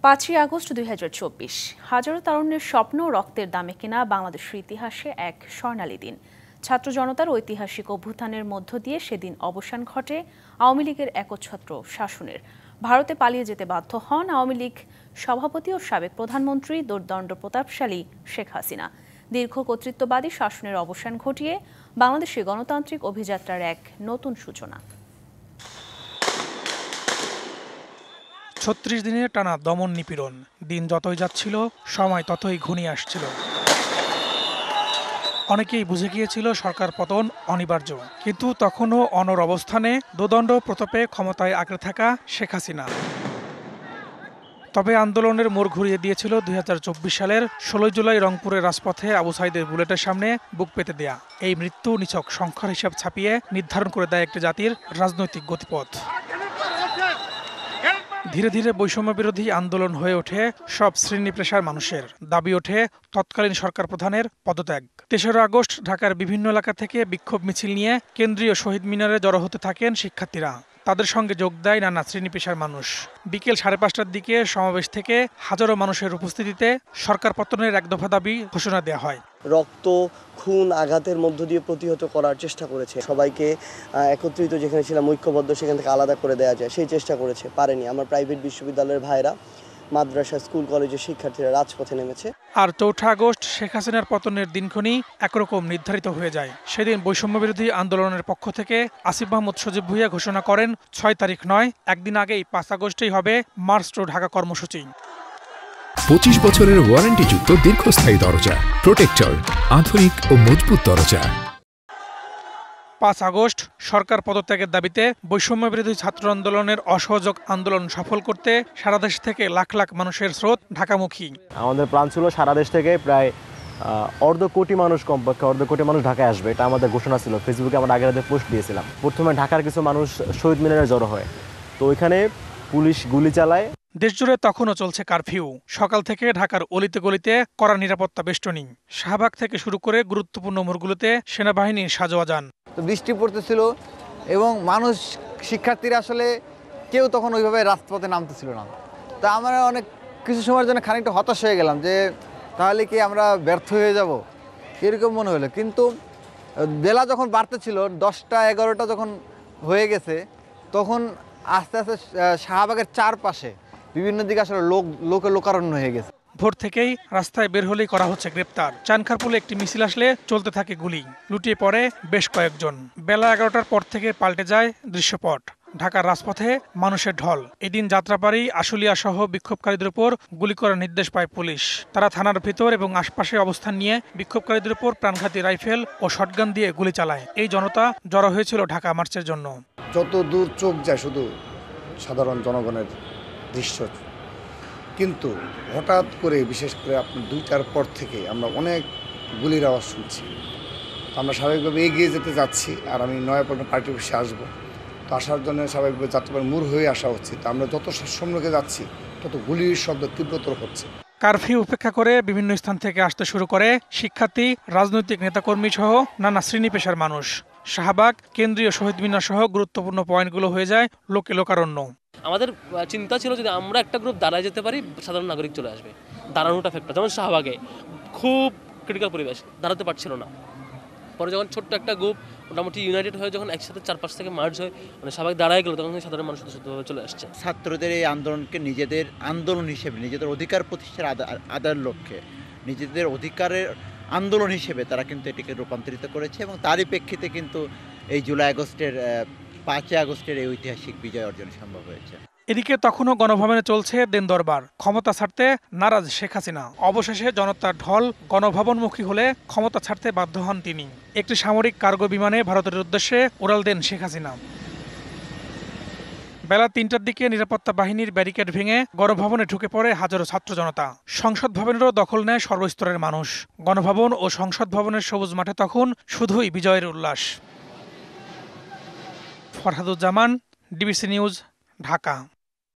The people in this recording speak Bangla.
৫ই আগস্ট ২০২৪ হাজারো তারুণ্যের স্বপ্ন রক্তের দামে কেনা বাংলাদেশের ইতিহাসে এক স্বর্ণালী দিন। ছাত্র জনতার ঐতিহাসিক অভ্যুত্থানের মধ্য দিয়ে সেদিন অবসান ঘটে আওয়ামী লীগের একচ্ছত্র শাসনের। ভারতে পালিয়ে যেতে বাধ্য হন আওয়ামী লীগ সভাপতি ও সাবেক প্রধানমন্ত্রী দুর্দণ্ড প্রতাপশালী শেখ হাসিনা। দীর্ঘ কর্তৃত্ববাদী শাসনের অবসান ঘটিয়ে বাংলাদেশের গণতান্ত্রিক অভিযাত্রার এক নতুন সূচনা। ৩৬ দিনের টানা দমন নিপীড়ন, দিন যতই যাচ্ছিল সময় ততই ঘনিয়ে আসছিল। অনেকেই বুঝে গিয়েছিল সরকার পতন অনিবার্য, কিন্তু তখনও অনড় অবস্থানে দোদণ্ড প্রতাপে ক্ষমতায় আঁকড়ে থাকা শেখ হাসিনা। তবে আন্দোলনের মোড় ঘুরিয়ে দিয়েছিল ২০২৪ সালের ১৬ জুলাই রংপুরের রাজপথে আবু সাইদের বুলেটের সামনে বুক পেতে দেয়া। এই মৃত্যু নিছক সংখ্যার হিসাব ছাপিয়ে নির্ধারণ করে দেয় একটি জাতির রাজনৈতিক গতিপথ। ধীরে ধীরে বৈষম্য বিরোধী আন্দোলন হয়ে ওঠে সব শ্রেণী পেশার মানুষের। দাবি ওঠে তৎকালীন সরকার প্রধানের পদত্যাগ। ৩রা আগস্ট ঢাকার বিভিন্ন এলাকা থেকে বিক্ষোভ মিছিল নিয়ে কেন্দ্রীয় শহীদ মিনারে জড়ো হতে থাকেন শিক্ষার্থীরা। তাদের সঙ্গে যোগ দেয় নানা শ্রেণী পেশার মানুষ। বিকেল ৫:৩০টার দিকে সমাবেশ থেকে হাজারো মানুষের উপস্থিতিতে সরকার পতনের এক দফা দাবি ঘোষণা দেওয়া হয়। রক্ত, খুন, আঘাতের মধ্য দিয়ে প্রতিহত করার চেষ্টা করেছে। সবাইকে একত্রিত যেখানে ছিলাম ঐক্যবদ্ধ সেখান থেকে আলাদা করে দেওয়া যায় সেই চেষ্টা করেছে, পারেনি। আমার প্রাইভেট বিশ্ববিদ্যালয়ের ভাইরা, মাদ্রাসা, স্কুল, কলেজের শিক্ষার্থীরা রাজপথে নেমেছে। আর ৪ঠা আগস্ট শেখ হাসিনার পতনের দিনক্ষণই একরকম নির্ধারিত হয়ে যায়। সেদিন বৈষম্য বিরোধী আন্দোলনের পক্ষ থেকে আসিফ মাহমুদ সজীব ভুঁইয়া ঘোষণা করেন ৬ তারিখ নয়, একদিন আগেই ৫ আগস্টেই হবে মার্চ টু ঢাকা কর্মসূচি। ২৫ বছরের ওয়ারেন্টিযুক্ত দীর্ঘস্থায়ী দরজা প্রোটেক্টর, আধুনিক ও মজবুত দরজা। ৫ আগস্ট সরকার পদত্যাগের দাবিতে বৈষম্য বিরোধী ছাত্র আন্দোলনের অসহযোগ আন্দোলন সফল করতে সারা দেশ থেকে লাখ লাখ মানুষের স্রোত ঢাকামুখী। আমাদের প্ল্যান ছিল সারা দেশ থেকে প্রায় অর্ধ কোটি মানুষ, কমপক্ষে অর্ধ কোটি মানুষ ঢাকায় আসবে, এটা আমাদের ঘোষণা ছিল। ফেসবুকে আমরা আগের রাতে পোস্ট দিয়েছিলাম। প্রথমে ঢাকার কিছু মানুষ শহীদ মিনারে জড়ো হয়, তো ওইখানে পুলিশ গুলি চালায়। দেশজুড়ে তখনও চলছে কারফিউ। সকাল থেকে ঢাকার অলিতে গলিতে কড়া নিরাপত্তা বেষ্টনী। শাহবাগ থেকে শুরু করে গুরুত্বপূর্ণ মোড়গুলোতে সেনাবাহিনীর সাজোয়াজান। তো বৃষ্টি পড়তেছিল এবং মানুষ, শিক্ষার্থীরা আসলে কেউ তখন ওইভাবে রাজপথে নামতেছিল না। তা আমরা অনেক কিছু সময়ের জন্য খানিকটা হতাশ হয়ে গেলাম যে তাহলে কি আমরা ব্যর্থ হয়ে যাব, এরকম মনে হলো। কিন্তু বেলা যখন বাড়তেছিল, 10টা 11টা যখন হয়ে গেছে, তখন আস্তে আস্তে শাহবাগের চারপাশে বিভিন্ন দিকে আসলে লোকে লোকারণ্য হয়ে গেছে। ভোর থেকেই রাস্তায় বের হলেই করা হচ্ছে গ্রেপ্তার। চানখারপুলে একটি মিছিল আসলে চলতে থাকে গুলি, লুটিয়ে পড়ে বেশ কয়েকজন। বেলা 11টার পর থেকে পাল্টে যায় দৃশ্যপট। ঢাকার রাজপথে মানুষের ঢল। এদিন যাত্রাবাড়ি, আশুলিয়া সহ বিক্ষোভকারীদের উপর গুলি করার নির্দেশ পায় পুলিশ। তারা থানার ভিতর এবং আশপাশে অবস্থান নিয়ে বিক্ষোভকারীদের উপর প্রাণঘাতী রাইফেল ও শটগান দিয়ে গুলি চালায়। এই জনতা জড়ো হয়েছিল ঢাকা মার্চের জন্য। যত দূর চোখ যায় শুধু সাধারণ জনগণের দৃশ্য, কিন্তু হঠাৎ করে, বিশেষ করে আপনার 2টার পর থেকে আমরা অনেক গুলির আওয়াজ শুনছি। আমরা স্বাভাবিকভাবে এগিয়ে যেতে যাচ্ছি, আর আমি নয়াপল্টন পার্টি অফিসে আসবো। তো আসার জন্য স্বাভাবিকভাবে যাত্রাবাড়ি মোড় হয়ে আসা হচ্ছে। তো আমরা যত সম্মুখে যাচ্ছি তত গুলির শব্দ তীব্রতর হচ্ছে। কারফিউ উপেক্ষা করে বিভিন্ন স্থান থেকে আসতে শুরু করে শিক্ষার্থী, রাজনৈতিক নেতাকর্মী সহ নানা শ্রেণী পেশার মানুষ। শাহবাগ, কেন্দ্রীয় শহীদ মিনার সহ গুরুত্বপূর্ণ পয়েন্টগুলো হয়ে যায় লোকে লোকারণ্য। আমাদের চিন্তা ছিল যদি আমরা একটা গ্রুপ দাঁড়ায় যেতে পারি, সাধারণ নাগরিক চলে আসবে। দাঁড়ানোটা ফ্যাক্টর, যেমন শাহবাগে খুব ক্রিটিক্যাল পরিবেশ, দাঁড়াতে পারছিল না। পরে যখন ছোট্ট একটা গ্রুপ মোটামুটি ইউনাইটেড হয়ে যখন একসাথে 4-5 থেকে মার্চ হয়, মানে শাহবাগ দাঁড়ায় গেল, তখন সাধারণ মানুষ শুদ্ধভাবে চলে আসছে। ছাত্রদের এই আন্দোলনকে নিজেদের আন্দোলন হিসেবে, নিজেদের অধিকার প্রতিষ্ঠার আদায়ের লক্ষ্যে, নিজেদের অধিকারের আন্দোলন হিসেবে তারা কিন্তু এটিকে রূপান্তরিত করেছে, এবং তারই প্রেক্ষিতে কিন্তু এই জুলাই আগস্টের 5 আগস্টের এই ঐতিহাসিক বিজয় অর্জন সম্ভব হয়েছে। এদিকে তখনও গণভবনে চলছে দেন দরবার। ক্ষমতা ছাড়তে নারাজ শেখ হাসিনা। অবশেষে জনতার ঢল গণভবনমুখী হলে ক্ষমতা ছাড়তে বাধ্য হন তিনি। একটি সামরিক কার্গো বিমানে ভারতের উদ্দেশ্যে উড়াল দেন শেখ হাসিনা। বেলা 3টার দিকে নিরাপত্তা বাহিনীর ব্যারিকেড ভেঙে গণভবনে ঢুকে পড়ে হাজারো ছাত্র জনতা। সংসদ ভবনেরও দখল নেয় সর্বস্তরের মানুষ। গণভবন ও সংসদ ভবনের সবুজ মাঠে তখন শুধুই বিজয়ের উল্লাস। Farhaduzzaman, DBC news, Dhaka.